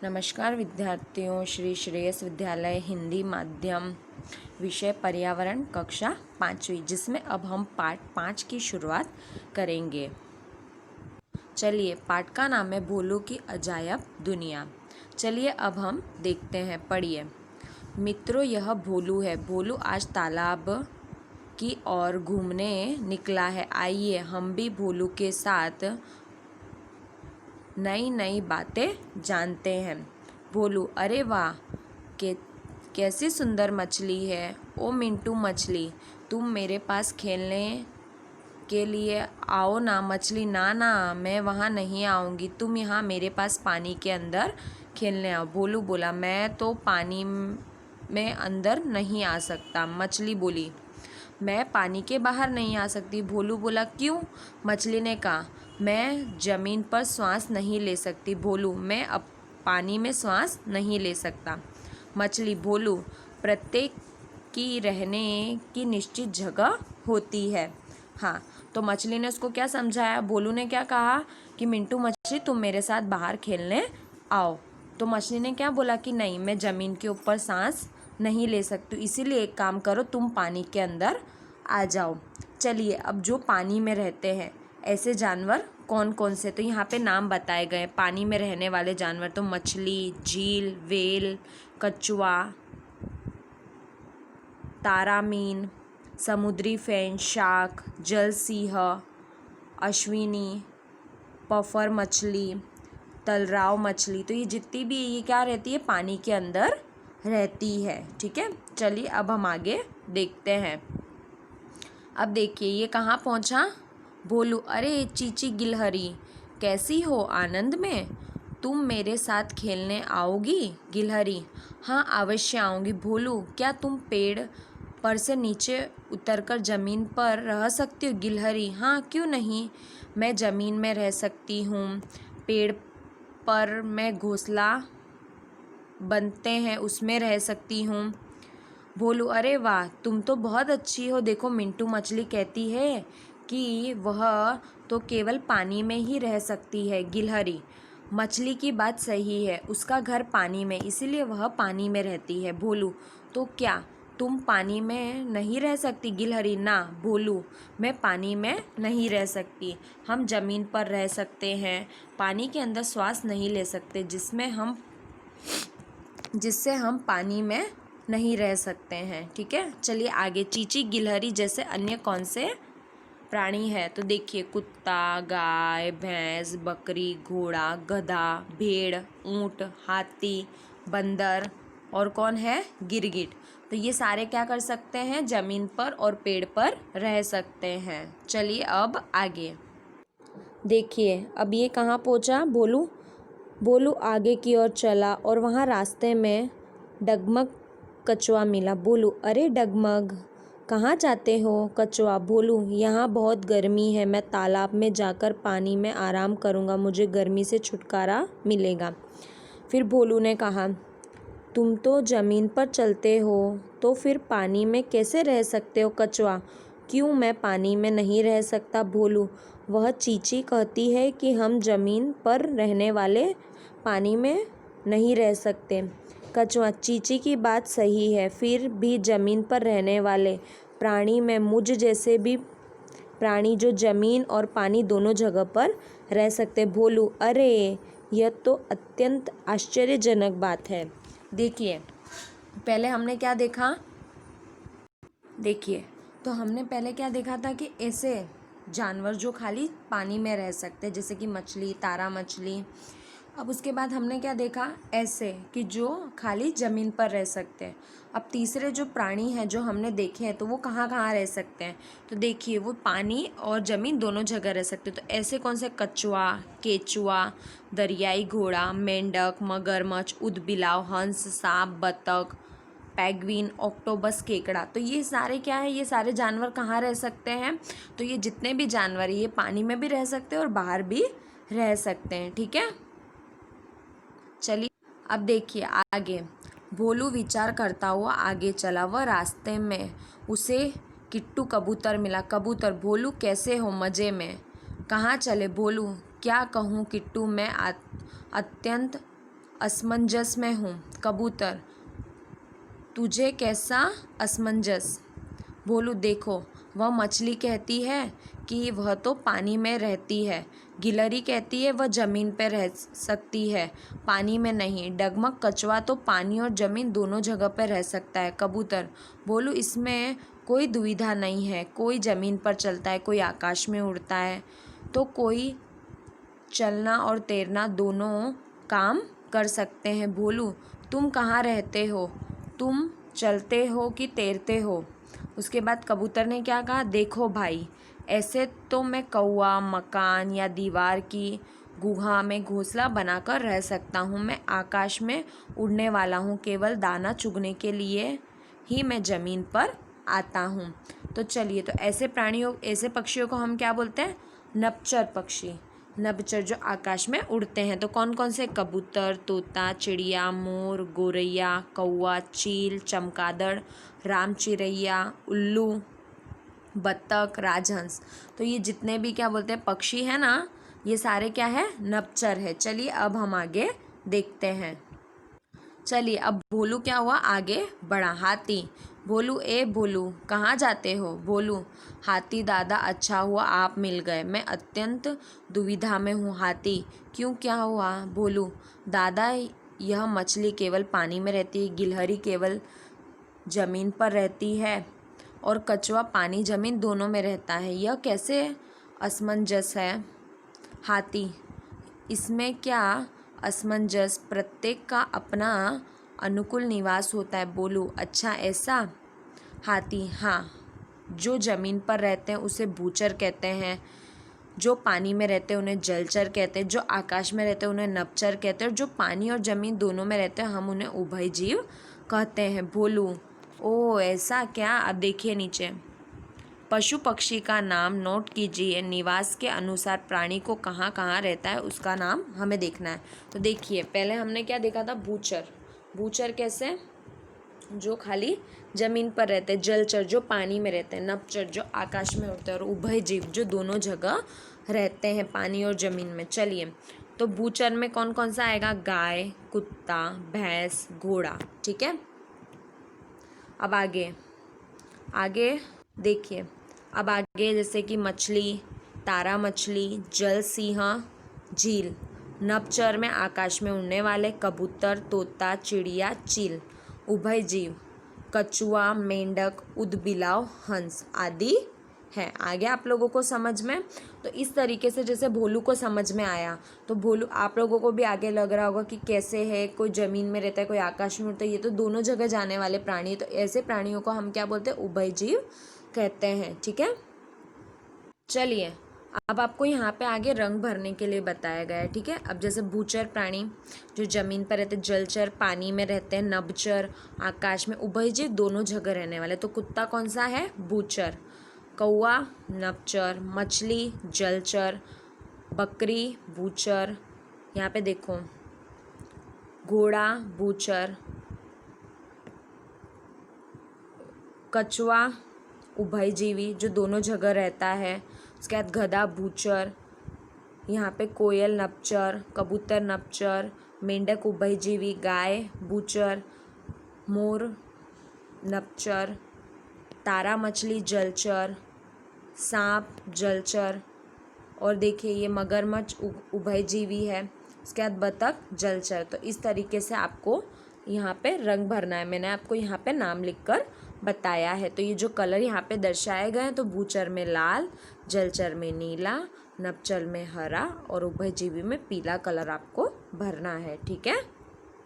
नमस्कार विद्यार्थियों, श्री श्रेयस विद्यालय हिंदी माध्यम विषय पर्यावरण कक्षा 5वीं, जिसमें अब हम पाठ 5 की शुरुआत करेंगे। चलिए, पाठ का नाम है भोलू की अजायब दुनिया। चलिए अब हम देखते हैं, पढ़िए। मित्रों, यह भोलू है। भोलू आज तालाब की ओर घूमने निकला है। आइए हम भी भोलू के साथ नई नई बातें जानते हैं। भोलू: अरे वाह, कैसी सुंदर मछली है। ओ मिंटू मछली, तुम मेरे पास खेलने के लिए आओ ना। मछली: ना ना, मैं वहाँ नहीं आऊँगी, तुम यहाँ मेरे पास पानी के अंदर खेलने आओ। भोलू बोला, मैं तो पानी में अंदर नहीं आ सकता। मछली बोली, मैं पानी के बाहर नहीं आ सकती। भोलू बोला, क्यों? मछली ने कहा, मैं ज़मीन पर सांस नहीं ले सकती। भोलू, मैं अब पानी में सांस नहीं ले सकता। मछली: भोलू, प्रत्येक की रहने की निश्चित जगह होती है। हाँ, तो मछली ने उसको क्या समझाया? भोलू ने क्या कहा कि मिंटू मछली, तुम मेरे साथ बाहर खेलने आओ। तो मछली ने क्या बोला कि नहीं, मैं ज़मीन के ऊपर सांस नहीं ले सकती, इसीलिए एक काम करो, तुम पानी के अंदर आ जाओ। चलिए, अब जो पानी में रहते हैं ऐसे जानवर कौन कौन से, तो यहाँ पे नाम बताए गए पानी में रहने वाले जानवर। तो मछली, झील, व्हेल, कछुआ, तारामीन, समुद्री फैन, शार्क, जल सिंह, अश्विनी, पफर मछली, तलराव मछली। तो ये जितनी भी ये क्या रहती है, पानी के अंदर रहती है। ठीक है, चलिए अब हम आगे देखते हैं। अब देखिए ये कहाँ पहुँचा। भोलू: अरे चीची गिलहरी, कैसी हो? आनंद में? तुम मेरे साथ खेलने आओगी? गिलहरी: हाँ, अवश्य आऊँगी। भोलू: क्या तुम पेड़ पर से नीचे उतरकर ज़मीन पर रह सकती हो? गिलहरी: हाँ, क्यों नहीं, मैं ज़मीन में रह सकती हूँ। पेड़ पर मैं घोंसला बनते हैं उसमें रह सकती हूँ। भोलू: अरे वाह, तुम तो बहुत अच्छी हो। देखो, मिंटू मछली कहती है कि वह तो केवल पानी में ही रह सकती है। गिलहरी: मछली की बात सही है, उसका घर पानी में, इसीलिए वह पानी में रहती है। भोलू: तो क्या तुम पानी में नहीं रह सकती? गिलहरी: ना भोलू, मैं पानी में नहीं रह सकती। हम ज़मीन पर रह सकते हैं, पानी के अंदर श्वास नहीं ले सकते, जिससे हम पानी में नहीं रह सकते हैं। ठीक है, चलिए आगे। चीची गिलहरी जैसे अन्य कौन से प्राणी है? तो देखिए, कुत्ता, गाय, भैंस, बकरी, घोड़ा, गधा, भेड़, ऊंट, हाथी, बंदर और कौन है? गिरगिट। तो ये सारे क्या कर सकते हैं? ज़मीन पर और पेड़ पर रह सकते हैं। चलिए अब आगे देखिए, अब ये कहाँ पहुँचा? भोलू आगे की ओर चला और वहाँ रास्ते में डगमग कछुआ मिला। भोलू: अरे डगमग, कहाँ जाते हो? कछुआ: भोलू, यहाँ बहुत गर्मी है, मैं तालाब में जाकर पानी में आराम करूँगा, मुझे गर्मी से छुटकारा मिलेगा। फिर भोलू ने कहा, तुम तो ज़मीन पर चलते हो, तो फिर पानी में कैसे रह सकते हो? कछुआ: क्यों, मैं पानी में नहीं रह सकता? भोलू: वह चीची कहती है कि हम ज़मीन पर रहने वाले पानी में नहीं रह सकते। कछुआ: चीची की बात सही है, फिर भी ज़मीन पर रहने वाले प्राणी में मुझ जैसे भी प्राणी जो ज़मीन और पानी दोनों जगह पर रह सकते। भोलू: अरे, यह तो अत्यंत आश्चर्यजनक बात है। देखिए, पहले हमने क्या देखा? देखिए, तो हमने पहले क्या देखा था कि ऐसे जानवर जो खाली पानी में रह सकते हैं, जैसे कि मछली, तारा मछली। अब उसके बाद हमने क्या देखा? ऐसे कि जो खाली ज़मीन पर रह सकते हैं। अब तीसरे जो प्राणी हैं जो हमने देखे हैं, तो वो कहाँ कहाँ रह सकते हैं? तो देखिए, वो पानी और ज़मीन दोनों जगह रह सकते हैं। तो ऐसे कौन से? कछुआ, केचुआ, दरियाई घोड़ा, मेंढक, मगरमच्छ, ऊदबिलाव, हंस, सांप, बतख, पेंगुइन, ऑक्टोपस, केकड़ा। तो ये सारे क्या है? ये सारे जानवर कहाँ रह सकते हैं? तो ये जितने भी जानवर ये पानी में भी रह सकते हैं और बाहर भी रह सकते हैं। ठीक है, चलिए अब देखिए आगे। भोलू विचार करता हुआ आगे चला। वह रास्ते में उसे किट्टू कबूतर मिला। कबूतर: भोलू, कैसे हो? मज़े में। कहाँ चले? भोलू: क्या कहूँ किट्टू, मैं अत्यंत असमंजस में हूँ। कबूतर, तुझे कैसा असमंजस। भोलू, देखो वह मछली कहती है कि वह तो पानी में रहती है। गिलहरी कहती है वह ज़मीन पर रह सकती है, पानी में नहीं। डगमग, कछुआ तो पानी और ज़मीन दोनों जगह पर रह सकता है। कबूतर, भोलू, इसमें कोई दुविधा नहीं है। कोई ज़मीन पर चलता है, कोई आकाश में उड़ता है, तो कोई चलना और तैरना दोनों काम कर सकते हैं। भोलू, तुम कहाँ रहते हो? तुम चलते हो कि तैरते हो? उसके बाद कबूतर ने क्या कहा, देखो भाई, ऐसे तो मैं कौवा, मकान या दीवार की गुहा में घोंसला बनाकर रह सकता हूँ। मैं आकाश में उड़ने वाला हूँ, केवल दाना चुगने के लिए ही मैं ज़मीन पर आता हूँ। तो चलिए, तो ऐसे पक्षियों को हम क्या बोलते हैं? नभचर पक्षी। नभचर जो आकाश में उड़ते हैं। तो कौन कौन से? कबूतर, तोता, चिड़िया, मोर, गोरैया, कौवा, चील, चमगादड़, राम चिरैया, उल्लू, बत्तख, राजहंस। तो ये जितने भी क्या बोलते हैं पक्षी हैं ना, ये सारे क्या है? नभचर है। चलिए अब हम आगे देखते हैं। चलिए अब भोलू क्या हुआ? आगे बढ़ा। हाथी, भोलू, ए भोलू, कहाँ जाते हो? भोलू, हाथी दादा, अच्छा हुआ आप मिल गए, मैं अत्यंत दुविधा में हूँ। हाथी, क्यों, क्या हुआ? भोलू, दादा, यह मछली केवल पानी में रहती है, गिलहरी केवल ज़मीन पर रहती है और कछुआ पानी ज़मीन दोनों में रहता है, यह कैसे असमंजस है? हाथी, इसमें क्या असमंजस, प्रत्येक का अपना अनुकूल निवास होता है। बोलू, अच्छा ऐसा? हाथी, हाँ, जो ज़मीन पर रहते हैं उसे भूचर कहते हैं, जो पानी में रहते हैं उन्हें जलचर कहते हैं, जो आकाश में रहते हैं उन्हें नभचर कहते हैं, और जो पानी और ज़मीन दोनों में रहते हैं हम उन्हें उभयजीव कहते हैं। भोलू, ओ ऐसा क्या? अब देखिए नीचे, पशु पक्षी का नाम नोट कीजिए, निवास के अनुसार प्राणी को कहाँ कहाँ रहता है उसका नाम हमें देखना है। तो देखिए, पहले हमने क्या देखा था? भूचर। भूचर कैसे? जो खाली ज़मीन पर रहते हैं। जलचर जो पानी में रहते हैं। नभचर जो आकाश में उड़ते हैं। और उभयजीव जो दोनों जगह रहते हैं, पानी और ज़मीन में। चलिए, तो भूचर में कौन कौन सा आएगा? गाय, कुत्ता, भैंस, घोड़ा। ठीक है, अब आगे देखिए। अब आगे जैसे कि मछली, तारा मछली, जल सिंह, झील। नभचर में आकाश में उड़ने वाले कबूतर, तोता, चिड़िया, चील। उभयजीव, कछुआ, मेंढक, ऊदबिलाव, हंस आदि है। आगे आप लोगों को समझ में? तो इस तरीके से जैसे भोलू को समझ में आया, तो भोलू आप लोगों को भी आगे लग रहा होगा कि कैसे है, कोई ज़मीन में रहता है, कोई आकाश में उड़ता है, ये तो दोनों जगह जाने वाले प्राणी है। तो ऐसे प्राणियों को हम क्या बोलते हैं? उभयजीव कहते हैं। ठीक है, चलिए अब आपको यहाँ पे आगे रंग भरने के लिए बताया गया है। ठीक है, अब जैसे भूचर प्राणी जो ज़मीन पर रहते हैं, जलचर पानी में रहते हैं, नभचर आकाश में, उभयजीव दोनों जगह रहने वाले। तो कुत्ता कौन सा है? भूचर। कौवा नभचर, मछली जलचर, बकरी भूचर, यहाँ पे देखो घोड़ा भूचर, कछुआ उभयजीवी जो दोनों जगह रहता है। उसके बाद गधा भूचर, यहाँ पे कोयल नभचर, कबूतर नभचर, मेंढक उभयजीवी, गाय भूचर, मोर नभचर, तारा मछली जलचर, सांप जलचर, और देखिए ये मगरमच्छ उभयजीवी है। उसके बाद बतख जलचर। तो इस तरीके से आपको यहाँ पे रंग भरना है। मैंने आपको यहाँ पे नाम लिखकर बताया है। तो ये जो कलर यहाँ पे दर्शाए गए हैं, तो भूचर में लाल, जलचर में नीला, नभचर में हरा और उभयजीवी में पीला कलर आपको भरना है। ठीक है।